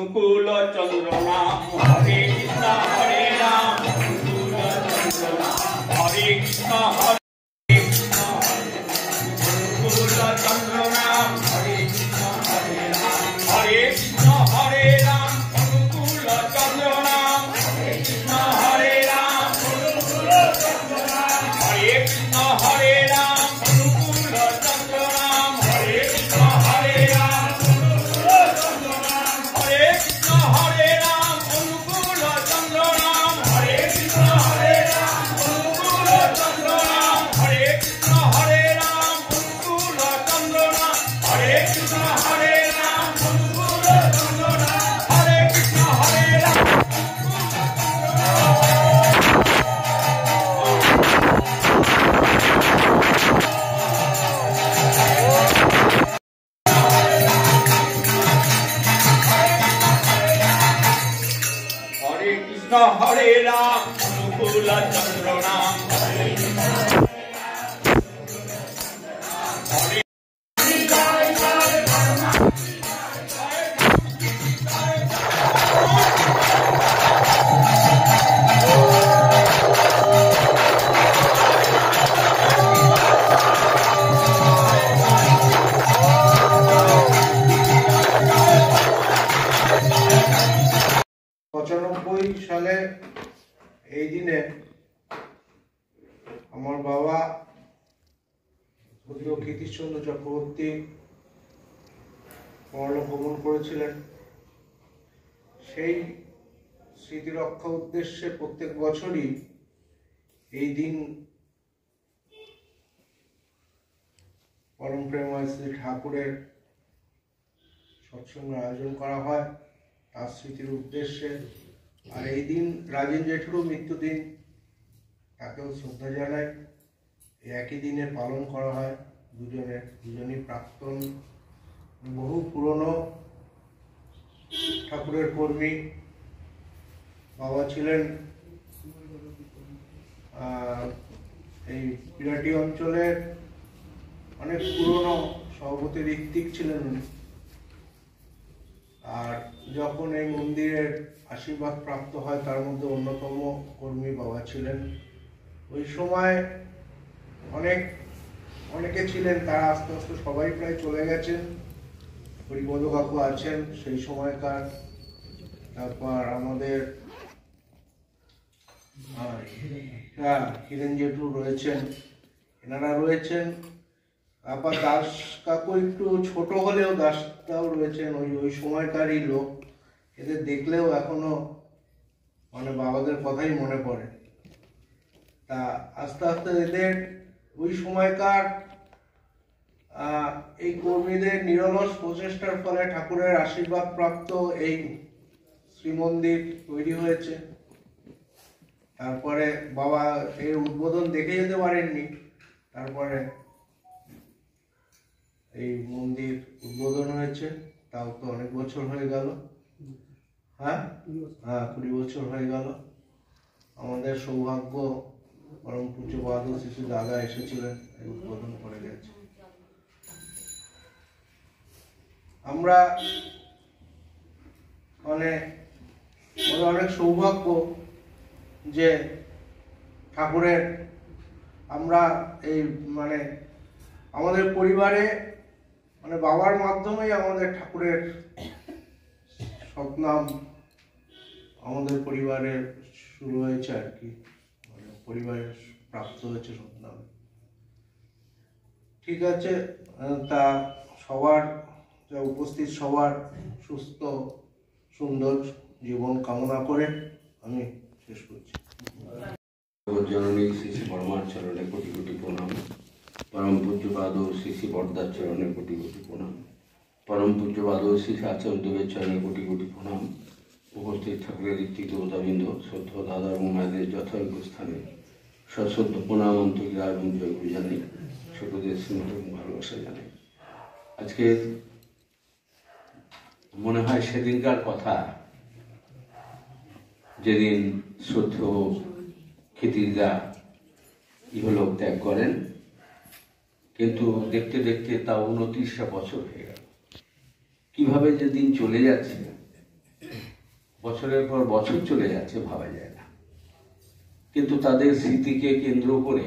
অনুকূল চন্দ্র নাম হরে কৃষ্ণ হরে রাম অনুকূল চন্দ্র নাম হরে কৃষ্ণ হরে কৃষ্ণ অনুকূল চন্দ্র নাম হরে কৃষ্ণ হরে রাম হরে কৃষ্ণ হরে রাম অনুকূল চন্দ্র নাম হরে কৃষ্ণ হরে রাম অনুকূল চন্দ্র নাম হরে কৃষ্ণ হরে রাম অনুকূল চন্দ্র নাম হরে কৃষ্ণ হরে রাম হরে রাম অনুকূল চন্দ্র নাম হরে কৃষ্ণ হরে রাম অনুকূল চন্দ্র নাম হরে কৃষ্ণ হরে রাম অনুকূল চন্দ্র নাম হরে কৃষ্ণ হরে রাম অনুকূল চন্দ্র নাম হরে কৃষ্ণ হরে রাম হরে রাম অনুকূল চন্দ্র নাম হরে সালে এই দিনে আমার বাবা কীর্তিচন্দ্র চক্রবর্তী পরলোক গমন করেছিলেন। সেই স্মৃতি রক্ষা উদ্দেশ্যে প্রত্যেক বছরই এই দিন পরম প্রেমময় শ্রী ঠাকুরের সৎসঙ্গের আয়োজন করা হয় তার স্মৃতির উদ্দেশ্যে। আর এই দিন রাজেন জেঠুরও মৃত্যুদিন, তাকেও শ্রদ্ধা জানায়। একই দিনে পালন করা হয়। দুজনই প্রাক্তন বহু পুরনো ঠাকুরের কর্মী। বাবা ছিলেন এই বিরাটি অঞ্চলের অনেক পুরনো সভাপতি ঋত্বিক ছিলেন উনি। আর যখন এই মন্দিরের আশীর্বাদ প্রাপ্ত হয় তার মধ্যে অন্যতম কর্মী বাবা ছিলেন। ওই সময় অনেকে ছিলেন, তারা আস্তে আস্তে সবাই প্রায় চলে গেছেন। হরিপদ কাকু আছেন সেই সময়কার, তারপর আমাদের হিরেন জেঠু রয়েছেন, এনারা রয়েছেন। আবার দাস কাকু একটু ছোট হলেও দাসটাও রয়েছেন, ওই সময়কারই লোক। এদের দেখলেও এখনো বাবাদের কথাই মনে পড়ে। তা আস্তে আস্তে এদের ওই সময়কার এই কর্মীদের নিরলস প্রচেষ্টার ফলে ঠাকুরের আশীর্বাদ প্রাপ্ত এই শ্রীমন্দির তৈরি হয়েছে। তারপরে বাবা এর উদ্বোধন দেখে যেতে পারেননি, তারপরে এই মন্দির উদ্বোধন হয়েছে। তাও তো অনেক বছর হয়ে গেল। হ্যাঁ 20 বছর হয়ে গেল। আমাদের সৌভাগ্য পরম পূজ্যপাদ শিশু দাদা এসেছিলেন, উদ্বোধন করে গেছে। আমরা অনেক সৌভাগ্য যে ঠাকুরের আমরা এই আমাদের পরিবারে বাবার মাধ্যমেই আমাদের ঠাকুরের সৎনাম আমাদের পরিবারের শুরু হয়েছে আর কি, পরিবারের প্রাপ্ত হয়েছে সৎনাম। ঠিক আছে, তা সবার যা উপস্থিত সবার সুস্থ সুন্দর জীবন কামনা করে আমি শেষ করছি। জননী শ্রী শ্রী পরমার চরণে কোটি কোটি প্রণাম। পরম পূজ্যপাদ শ্রী শ্রী বরদার চরণে কোটি কোটি প্রণাম। পরম পূজ্যপাদ শ্রী শ্রী আচার্য দেবের চরণে কোটি কোটি প্রণাম। উপস্থিত ঠাকুরের ঋত্বিক দেবতাবৃন্দ, শ্রদ্ধ দাদা এবং মায়েদের যথাযোগ্য স্থানে সশ্রদ্ধ প্রণাম, অন্তর্গা এবং জয়গুরু জানাই। ছোটদের স্নেহ এবং ভালোবাসা জানাই। আজকে মনে হয় সেদিনকার কথা, যেদিন শ্রদ্ধ ক্ষিতিদা ইহলোক ত্যাগ করেন, কিন্তু দেখতে দেখতে তা 29টা বছর হয়ে গেল। কিভাবে যে দিন চলে যাচ্ছে বছরের পর বছর চলে যাচ্ছে, ভাবা যায় না। কিন্তু তাদের স্মৃতিকে কেন্দ্র করে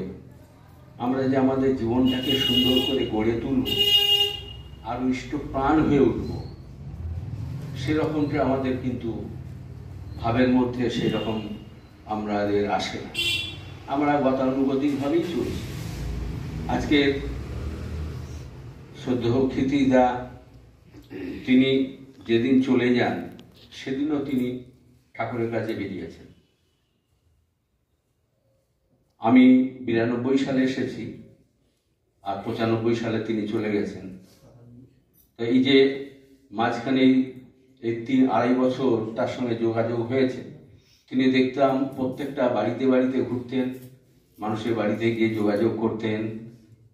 আমরা যে আমাদের জীবনটাকে সুন্দর করে গড়ে তুলব, আরো ইষ্টপ্রাণ হয়ে উঠব, সেরকমটা আমাদের কিন্তু ভাবের মধ্যে সেরকম আমাদের আসে না। আমরা গতানুগতিকভাবেই চলছি। আজকে শ্রদ্ধেয় ক্ষিতিদা তিনি যেদিন চলে যান সেদিনও তিনি ঠাকুরের কাছে বেরিয়েছেন। আমি 92 সালে এসেছি, আর 95 সালে তিনি চলে গেছেন। তো এই যে মাঝখানে এই 3-2.5 বছর তার সঙ্গে যোগাযোগ হয়েছে। তিনি দেখতাম প্রত্যেকটা বাড়িতে বাড়িতে ঘুরতেন, মানুষের বাড়িতে গিয়ে যোগাযোগ করতেন।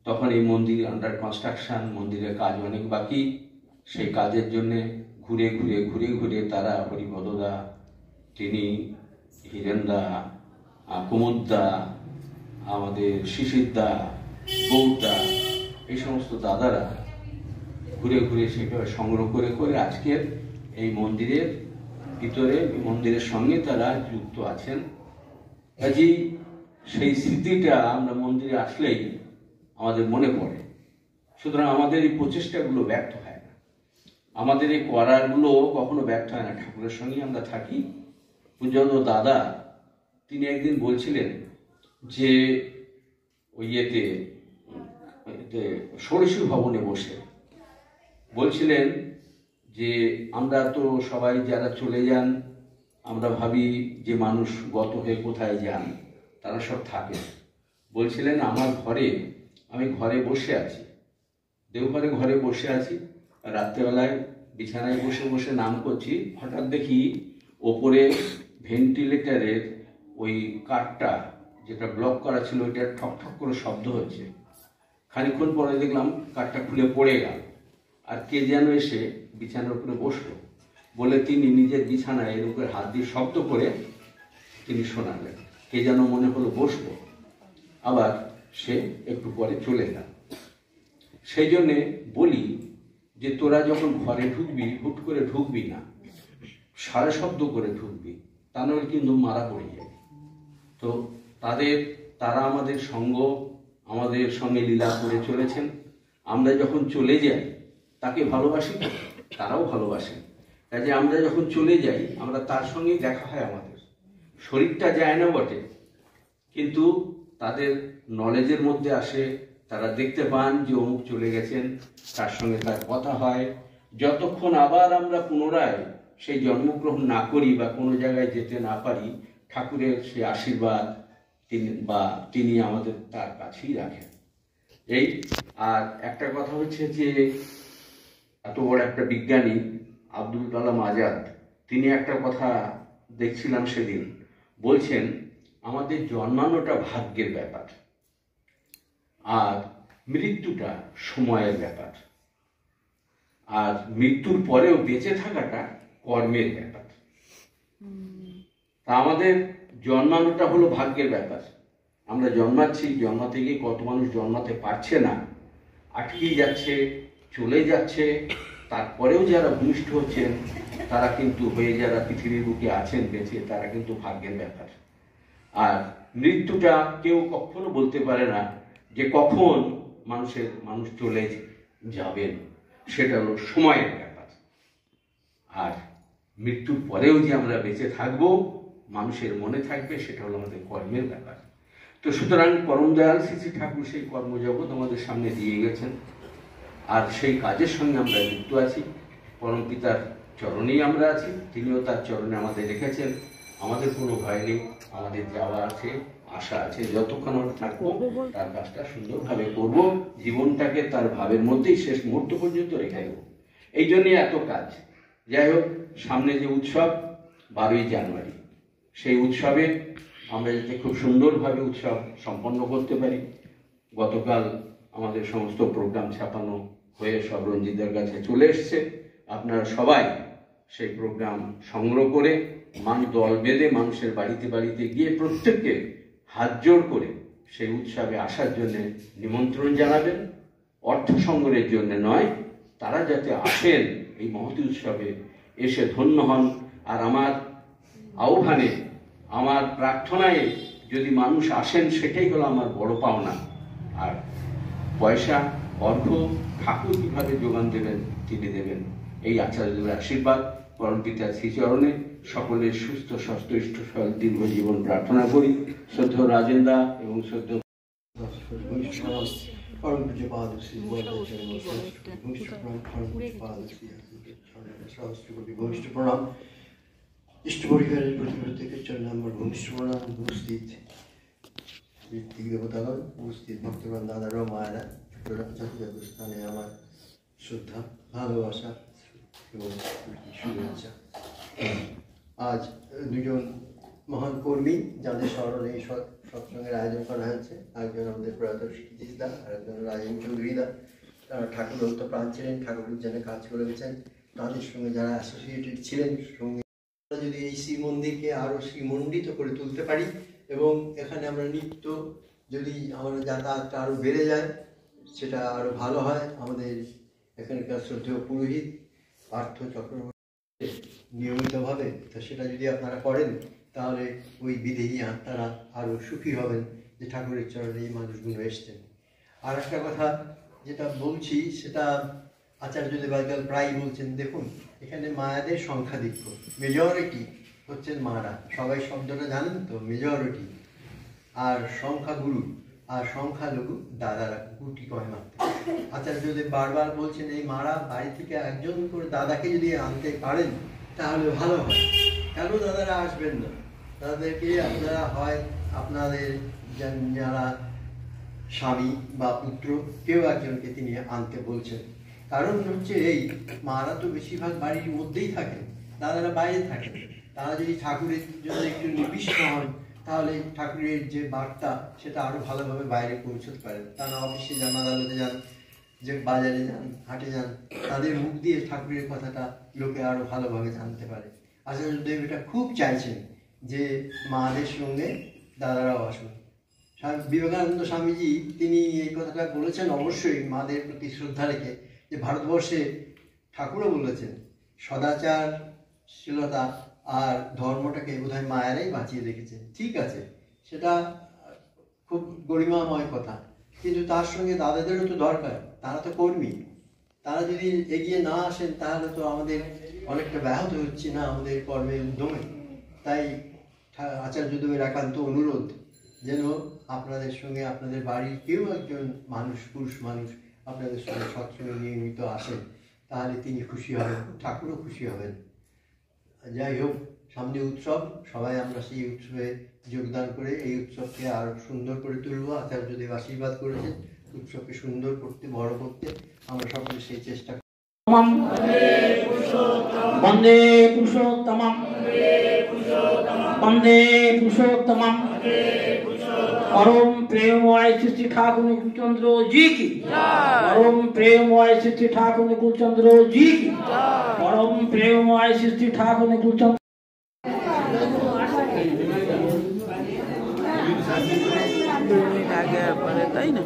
তখন এই মন্দির আন্ডার কনস্ট্রাকশন, মন্দিরের কাজ অনেক বাকি। সেই কাজের জন্যে ঘুরে ঘুরে ঘুরে ঘুরে তারা হরিপদদা, তিনি হীরেনদা, কুমুদদা, আমাদের শিশিরদা, গৌরদা, এই সমস্ত দাদারা ঘুরে ঘুরে সেভাবে সংগ্রহ করে করে আজকের এই মন্দিরের ভিতরে, মন্দিরের সঙ্গে তারা যুক্ত আছেন। কাজেই সেই স্মৃতিটা আমরা মন্দিরে আসলেই আমাদের মনে পড়ে। সুতরাং আমাদের এই প্রচেষ্টাগুলো ব্যর্থ হয় না, আমাদের এই করাগুলো কখনো ব্যর্থ হয় না। ঠাকুরের সঙ্গে আমরা থাকি। পূজ্যত দাদা তিনি একদিন বলছিলেন যে ওই ইয়েতে ষোড়শী ভবনে বসে বলছিলেন যে আমরা তো সবাই যারা চলে যান, আমরা ভাবি যে মানুষ গত হয়ে কোথায় যান, তারা সব থাকে। বলছিলেন আমার ঘরে, আমি ঘরে বসে আছি, দেওঘরে ঘরে বসে আছি, রাত্রেবেলায় বিছানায় বসে বসে নাম করছি, হঠাৎ দেখি ওপরে ভেন্টিলেটারের ওই কাঠটা যেটা ব্লক করা ছিল ওইটা ঠক ঠক করে শব্দ হচ্ছে। খানিকক্ষণ পরে দেখলাম কাঠটা খুলে পড়ে গেল, আর কে যেন এসে বিছানার উপরে বসলো। বলে তিনি নিজের বিছানায় এর উপরে হাত দিয়ে শব্দ করে তিনি শোনালেন। কে যেন মনে হলো বসলো, আবার সে একটু পরে চলে গেল। সেই জন্যে বলি যে তোরা যখন ঘরে ঢুকবি, হুট করে ঢুকবি না, সারা শব্দ করে ঢুকবি, তা নইলে কিন্তু মারা পড়ে যাবে। তো তারা আমাদের আমাদের সঙ্গে লীলা করে চলেছেন। আমরা যখন চলে যাই তাকে ভালোবাসি, তারাও ভালোবাসেন। কাজে আমরা যখন চলে যাই আমরা তার সঙ্গেই দেখা হয়। আমাদের শরীরটা যায় না বটে, কিন্তু তাদের নলেজের মধ্যে আসে, তারা দেখতে পান যে অমুক চলে গেছেন, তার সঙ্গে তার কথা হয়। যতক্ষণ আবার আমরা পুনরায় সেই জন্মগ্রহণ না করি বা কোনো জায়গায় যেতে না পারি, ঠাকুরের সেই আশীর্বাদ তিনি আমাদের তার কাছেই রাখেন। এই আর একটা কথা হচ্ছে যে এত বড় একটা বিজ্ঞানী আব্দুল কালাম আজাদ, তিনি একটা কথা দেখছিলাম সেদিন, বলছেন আমাদের জন্মানোটা ভাগ্যের ব্যাপার, আর মৃত্যুটা সময়ের ব্যাপার, আর মৃত্যুর পরেও বেঁচে থাকাটা কর্মের ব্যাপার। তা আমাদের জন্মানোটা হলো ভাগ্যের ব্যাপার। আমরা জন্মাচ্ছি, জন্মাতে গিয়ে কত মানুষ জন্মাতে পারছে না, আটকেই যাচ্ছে, চলে যাচ্ছে। তারপরেও যারা ভূমিষ্ঠ হচ্ছেন তারা কিন্তু যারা পৃথিবীর বুকে আছেন বেঁচে, তারা কিন্তু ভাগ্যের ব্যাপার। আর মৃত্যুটা কেউ কখনো বলতে পারে না যে কখন মানুষ চলে যাবেন, সেটা হলো সময়ের ব্যাপার। আর মৃত্যুর পরেও যে আমরা বেঁচে থাকবো, মানুষের মনে থাকবে, সেটা হলো আমাদের কর্মের ব্যাপার। তো সুতরাং পরম দয়াল শ্রী শ্রী ঠাকুর সেই কর্মজগৎ আমাদের সামনে দিয়ে গেছেন, আর সেই কাজের সঙ্গে আমরা যুক্ত আছি। পরম পিতার চরণেই আমরা আছি, তিনিও তার চরণে আমাদের রেখেছেন। আমাদের কোনো ভয় নেই, আমাদের যাওয়া আছে, আশা আছে। যতক্ষণ আমরা থাকবো তার কাজটা সুন্দরভাবে করব, জীবনটাকে তার ভাবের মধ্যেই শেষ মুহূর্ত পর্যন্ত রেখে দেবো। এই জন্যই এত কাজ। যাই হোক, সামনে যে উৎসব 12ই জানুয়ারি, সেই উৎসবে আমরা যাতে খুব সুন্দরভাবে উৎসব সম্পন্ন করতে পারি। গতকাল আমাদের সমস্ত প্রোগ্রাম ছাপানো হয়ে সব রঞ্জিতদের কাছে চলে এসছে। আপনারা সবাই সেই প্রোগ্রাম সংগ্রহ করে দল বেঁধে মানুষের বাড়িতে বাড়িতে গিয়ে প্রত্যেককে হাত জোড় করে সেই উৎসবে আসার জন্য নিমন্ত্রণ জানাবেন। অর্থ সংগ্রহের জন্য নয়, তারা যাতে আসেন এই মহতি উৎসবে, এসে ধন্য হন। আর আমার আহ্বানে, আমার প্রার্থনায় যদি মানুষ আসেন, সেটাই হলো আমার বড় পাওনা। আর পয়সা, অর্থ ঠাকুর কিভাবে যোগান দেবেন তিনি দেবেন। এই আচার্যদের আশীর্বাদ পরমপিতার শ্রীচরণে সকলের সুস্থ স্বাস্থ্য ইষ্টসল দীর্ঘ জীবন প্রার্থনা করি। শ্রদ্ধেয় রাজেন্দা এবং শ্রদ্ধেয় পরম পূজ্য পাদ শ্রী ভূমিষ্ঠ প্রণাম। ইষ্ট পরিবারের প্রতিকে চলে আমার ভূমিষ্ঠ প্রণাম। উপস্থিত ঋত্বিক দেবতাগণ, উপস্থিত ভক্তগণ, দাদারাও, মায়েরা, যথাযথ স্থানে আমার শ্রদ্ধা, ভালোবাসা এবং শুভেচ্ছা। আজ দুজন মহান কর্মী যাদের স্মরণে এই সৎসঙ্গের আয়োজন করা হয়েছে, একজন আমাদের প্রয়াত শিক্ষিত দা আর একজন রাজেন চৌধুরী দা। তারা ঠাকুর ভক্ত প্রাণ ছিলেন, ঠাকুরের জন্য কাজ করে গেছেন। তাদের সঙ্গে যারা অ্যাসোসিয়েটেড ছিলেন, সঙ্গে যদি এই শ্রী মন্দিরকে আরও শ্রীমণ্ডিত করে তুলতে পারি এবং এখানে আমরা নিত্য যদি আমরা যাতায়াতটা আরও বেড়ে যায়, সেটা আরও ভালো হয়। আমাদের এখানকার শ্রদ্ধেয় পুরোহিত পার্থ চক্রবর্তী নিয়মিতভাবে, তো সেটা যদি আপনারা করেন তাহলে ওই বিদেহী আত্মারা আরও সুখী হবেন যে ঠাকুরের চরণে এই মানুষগুলো এসছেন। আর একটা কথা যেটা বলছি, সেটা আচার্যদেব আজকাল প্রায় বলছেন, দেখুন এখানে মায়াদের সংখ্যাধিক্য, মেজরিটি হচ্ছেন মারা। সবাই শব্দটা জানেন তো, মেজরিটি। আর সংখ্যাগুরু আর সংখ্যালঘু দাদারা, গুটি কয় মাত্র। আচার্যদেব বারবার বলছেন এই মারা বাড়ি থেকে একজন করে দাদাকে যদি আনতে পারেন তাহলে ভালো হয়। কেন দাদারা আসবেন না? তাদেরকে আপনারা হয় আপনাদের যারা স্বামী বা পুত্র কেউ একজনকে তিনি আনতে বলছেন। কারণ হচ্ছে এই মারা তো বেশিরভাগ বাড়ির মধ্যেই থাকেন, দাদারা বাইরে থাকেন। তারা যদি ঠাকুরের জন্য একটু নিবিষ্ট হন তাহলে ঠাকুরের যে বার্তা সেটা আরও ভালোভাবে বাইরে পৌঁছতে পারেন। তারা অফিসে যান, আদালতে যান, যে বাজারে যান, হাটে যান, তাদের মুখ দিয়ে ঠাকুরের কথাটা লোকে আরও ভালোভাবে জানতে পারে। আচার্যদেব এটা খুব চাইছেন যে মাদের সঙ্গে দাদারাও আসুন। বিবেকানন্দ স্বামীজি তিনি এই কথাটা বলেছেন অবশ্যই মাদের প্রতি শ্রদ্ধা রেখে, যে ভারতবর্ষে ঠাকুরও বলেছেন সদাচারশীলতা আর ধর্মটাকে বোধহয় মায়েরাই বাঁচিয়ে রেখেছেন। ঠিক আছে, সেটা খুব গরিমাময় কথা, কিন্তু তার সঙ্গে দাদাদেরও তো দরকার। তারা তো কর্মী, তারা যদি এগিয়ে না আসেন তাহলে তো আমাদের অনেকটা ব্যাহত হচ্ছে না আমাদের কর্মের উদ্যমে। তাই আচার্যদেবের একান্ত অনুরোধ যেন আপনাদের সঙ্গে আপনাদের বাড়ির কেউ একজন মানুষ, পুরুষ মানুষ আপনাদের সঙ্গে সৎসঙ্গে নিয়মিত আসেন, তাহলে তিনি খুশি হবেন, ঠাকুরও খুশি হবেন। যাই হোক, সামনে উৎসব, সবাই আমরা সেই উৎসবে যোগদান করে এই উৎসবকে আরো সুন্দর করে তুলব। আচার্যদেব আশীর্বাদ করেছেন উৎসবকে সুন্দর করতে, বড় করতে। আমরা সকলে সেই চেষ্টা করি। বন্দে পুরুষোত্তমম, বন্দে পুরুষোত্তমম। परम प्रेममय श्री ठाकुर कुलचंद्र जी की, परम प्रेममय श्री ठाकुर कुलचंद्र जी की, परम प्रेममय श्री ठाकुर कुलचंद्र। তাই না?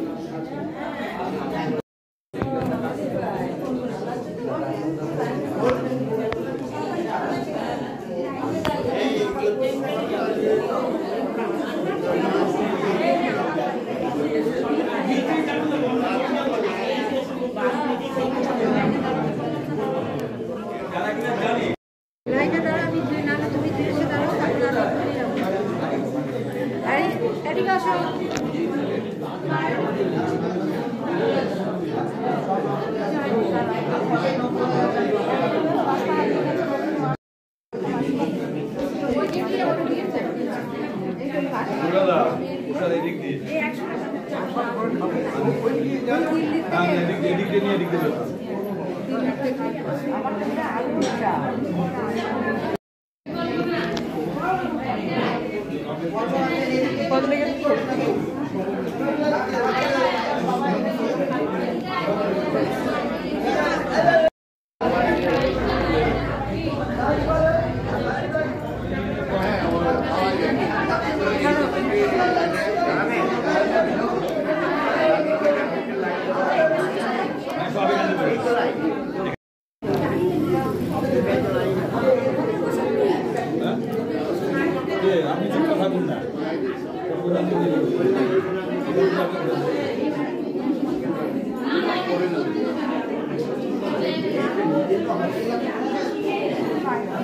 আপনি চুপ থাকুন না।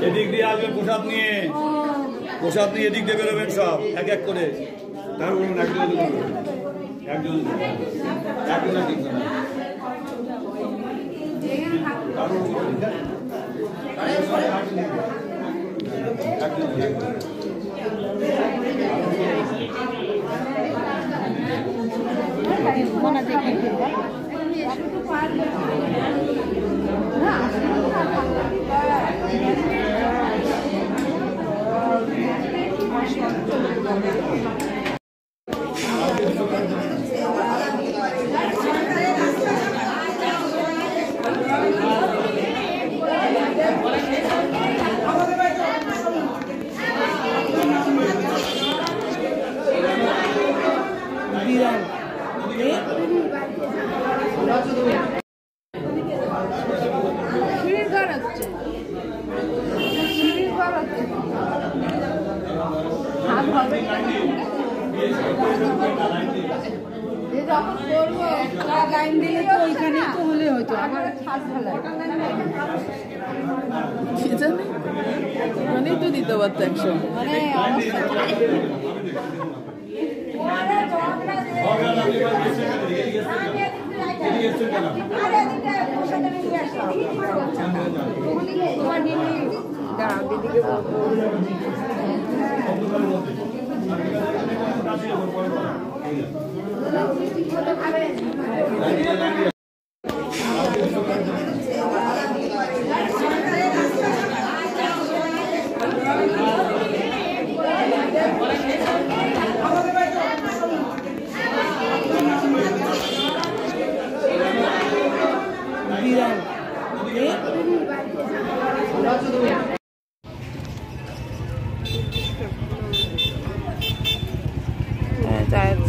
এদিক দিয়ে আসবে প্রসাদ নিয়ে এদিক দিয়ে বেরোবেন সব এক এক করে। তার বলুন একজন তো দিতে পারতো একশো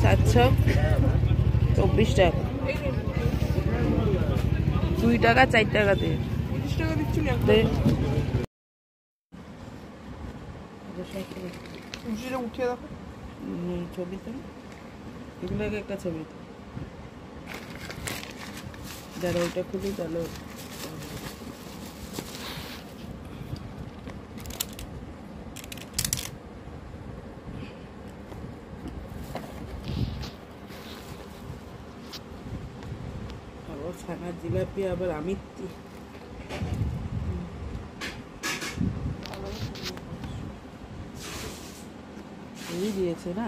চারশো 24 টাকা 2 টাকা 4 টাকা দিয়ে উঠিয়ে দেখো ছবিতে এগুলো একটা ছবি যারা ওইটা খুলি তাহলে ছানা জিলাপি আবার আমিত্তি দিয়েছে না